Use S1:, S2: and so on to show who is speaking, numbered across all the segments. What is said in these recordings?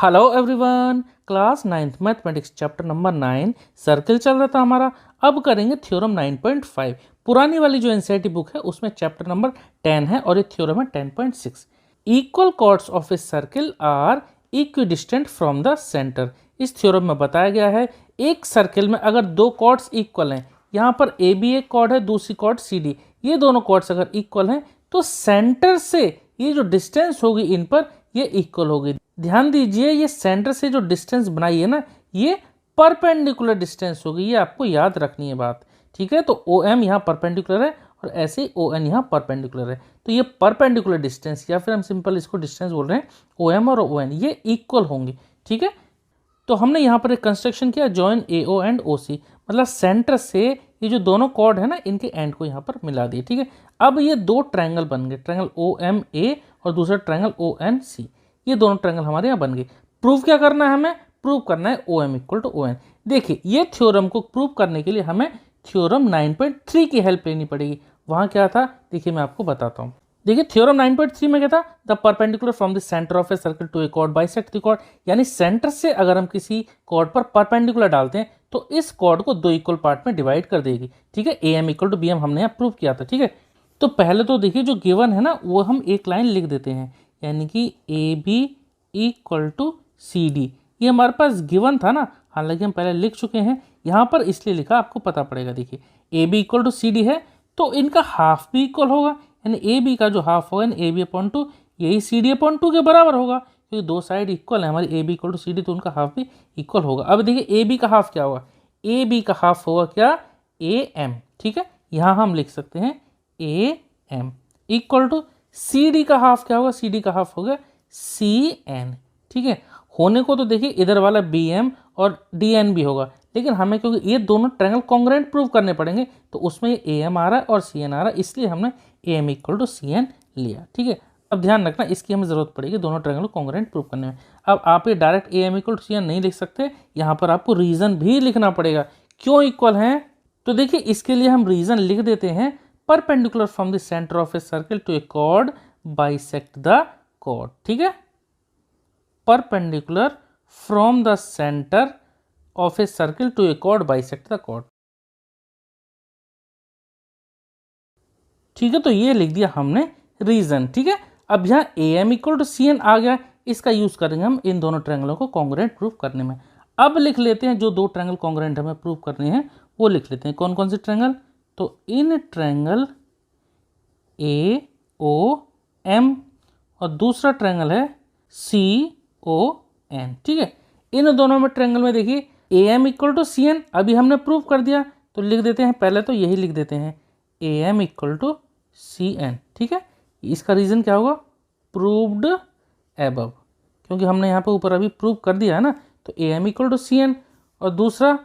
S1: Hello everyone, class 9th mathematics chapter number 9 circle चल रहा था हमारा। अब करेंगे थ्योरम 9.5। पुरानी वाली जो एनसीईआरटी बुक है उसमें चैप्टर नंबर 10 है और ये थ्योरम है 10.6। Equal chords of a circle are equidistant from the centre. इस थ्योरम में बताया गया है एक सर्किल में अगर दो कॉर्ड्स इक्वल हैं, यहाँ पर ए बी एक कॉर्ड है, दूसरी कॉर्ड सी डी, ये दोनों कॉर्ड्स अगर इक्वल हैं तो सेंटर से ये जो डिस्टेंस होगी इन पर ये इक्वल होगी। ध्यान दीजिए, ये सेंटर से जो डिस्टेंस बनाई है ना, ये परपेंडिकुलर डिस्टेंस होगी, ये आपको याद रखनी है बात। ठीक है, तो ओ एम यहाँ परपेंडिकुलर है और ऐसे ही ओ एन यहाँ परपेंडिकुलर है, तो ये परपेंडिकुलर डिस्टेंस या फिर हम सिंपल इसको डिस्टेंस बोल रहे हैं, ओ एम और ओ एन ये इक्वल होंगे। ठीक है, तो हमने यहाँ पर एक कंस्ट्रक्शन किया, जॉइन ए ओ एंड ओ सी, मतलब सेंटर से ये जो दोनों कॉर्ड है ना इनके एंड को यहाँ पर मिला दिए। ठीक है, अब ये दो ट्रायंगल बन गए, ट्रायंगल ओ एम ए और दूसरा ट्रायंगल ओ एन सी, ये दोनों ट्रायंगल हमारे यहाँ बन गए। प्रूव क्या करना है हमें? प्रूव करना है O M equal to O N. देखिए, ये थ्योरम को प्रूव करने के लिए हमें थ्योरम 9.3 की हेल्प लेनी पड़ेगी। वहाँ क्या था, देखिए मैं आपको बताता हूँ। देखिए, थ्योरम 9.3 में क्या था, the perpendicular from the centre of a circle to a chord bisect the chord, यानी सेंटर से अगर हम किसी कॉर्ड पर परपेंडिकुलर डालते हैं तो इस कॉर्ड को दो इक्वल पार्ट में डिवाइड कर देगी। ठीक है, A M equal to B M हमने यहाँ प्रूव किया था। ठीक है, तो पहले तो देखिए जो गिवन है ना वो हम एक लाइन लिख देते हैं, यानी कि A B equal to C D, ये हमारे पास गिवन था ना, हालांकि हम पहले लिख चुके हैं, यहाँ पर इसलिए लिखा, आपको पता पड़ेगा। देखिए, A B equal to C D है तो इनका हाफ भी इक्वल होगा, यानी ए बी का जो हाफ होगा ए बी अपॉन टू यही सी डी अपॉन टू के बराबर होगा, क्योंकि दो साइड इक्वल है हमारी, A B equal to C D, तो उनका हाफ भी इक्वल होगा। अब देखिए ए बी का हाफ क्या होगा, ए बी का हाफ होगा क्या, ए एम। ठीक है, यहाँ हम लिख सकते हैं A M equal to C D का हाफ क्या होगा, सी डी का हाफ होगा सी एन। ठीक है, होने को तो देखिए इधर वाला बी एम और डी एन भी होगा, लेकिन हमें क्योंकि ये दोनों ट्रायंगल कॉन्ग्रुएंट प्रूव करने पड़ेंगे तो उसमें ये ए एम आ रहा है और सी एन आ रहा है, इसलिए हमने A M equal to C N लिया। ठीक है, अब ध्यान रखना इसकी हमें जरूरत पड़ेगी दोनों ट्रायंगल कॉन्ग्रुएंट प्रूव करने में। अब आप ये direct A M equal to C N नहीं लिख सकते, यहाँ पर आपको रीजन भी लिखना पड़ेगा क्यों इक्वल है। तो देखिए इसके लिए हम रीजन लिख देते हैं, perpendicular from the centre of a circle to a chord bisect the chord. ठीक है, perpendicular from the centre of a circle to a chord bisect the chord. ठीक है, तो ये लिख दिया हमने रीजन। ठीक है, अब यहाँ A M equal to C N आ गया, इसका यूज करेंगे हम इन दोनों ट्रायंगलों को कॉन्ग्रुएंट प्रूव करने में। अब लिख लेते हैं जो दो ट्रायंगल कॉन्ग्रुएंट हमें प्रूव करने हैं वो लिख लेते हैं। कौन कौन से ट्रायंगल, तो in triangle A O M और दूसरा ट्रायंगल है सी ओ एन। ठीक है, इन दोनों में ट्रायंगल में देखिए A M equal to C N अभी हमने प्रूव कर दिया, तो लिख देते हैं, पहले तो यही लिख देते हैं A M equal to C N. ठीक है, इसका रीजन क्या होगा, प्रूव्ड एबव, क्योंकि हमने यहाँ पे ऊपर अभी प्रूव कर दिया है ना, तो A M equal to C N और दूसरा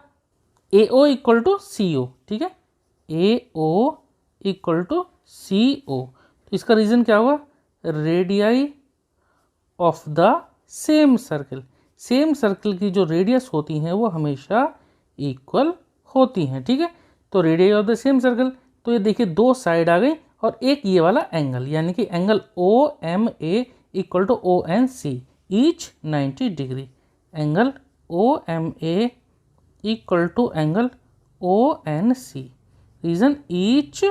S1: ए ओ इक्वल टू सी ओ। ठीक है, ए ओ इक्वल टू सी ओ, तो इसका रीजन क्या होगा, radii of the same circle. Same circle की जो रेडियस होती हैं वो हमेशा इक्वल होती हैं। ठीक है, तो radii of the same circle, तो ये देखिए दो साइड आ गई और एक ये वाला एंगल, यानी कि angle O M A equal to O N C each 90 degree, angle O M A equal to angle O N C, reason each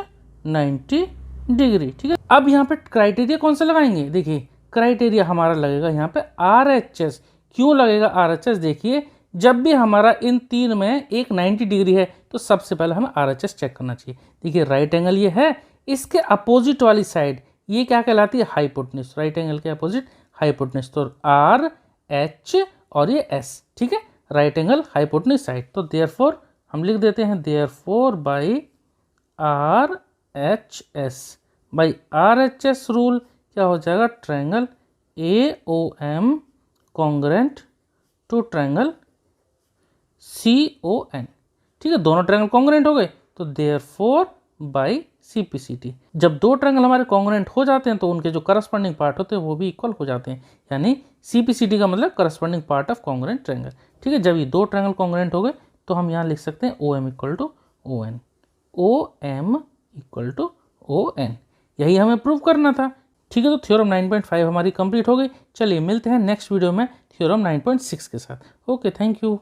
S1: 90 degree. ठीक है, अब यहाँ पे क्राइटेरिया कौन सा लगाएंगे, देखिए क्राइटेरिया हमारा लगेगा यहाँ पे आर एच एस। क्यों लगेगा आर एच एस, देखिए जब भी हमारा इन तीन में एक 90 डिग्री है तो सबसे पहले हमें आर एच एस चेक करना चाहिए। देखिए राइट एंगल ये है, इसके अपोजिट वाली साइड ये क्या कहलाती है, हाइपोटेन्यूज, राइट एंगल के अपोजिट हाइपोटेन्यूज, तो आर एच और ये एस। ठीक है, राइट एंगल हाइपोटेन्यूज साइड, तो देयरफॉर हम लिख देते हैं therefore by R H S, by R H S rule क्या हो जाएगा, triangle A O M congruent to triangle C O N. ठीक है, दोनों ट्रायंगल कॉन्ग्रुएंट हो गए, तो therefore by C P C T, जब दो ट्रायंगल हमारे कॉन्ग्रुएंट हो जाते हैं तो उनके जो करस्पॉन्डिंग पार्ट होते हैं वो भी इक्वल हो जाते हैं, यानी सी पी सी टी का मतलब corresponding part of congruent triangle. ठीक है, जब ये दो ट्रायंगल कॉन्ग्रुएंट हो गए तो हम यहाँ लिख सकते हैं O M equal to O N, O M equal to O N, यही हमें प्रूव करना था। ठीक है, तो थ्योरम 9.5 हमारी कंप्लीट हो गई। चलिए मिलते हैं नेक्स्ट वीडियो में थ्योरम 9.6 के साथ। Okay, thank you.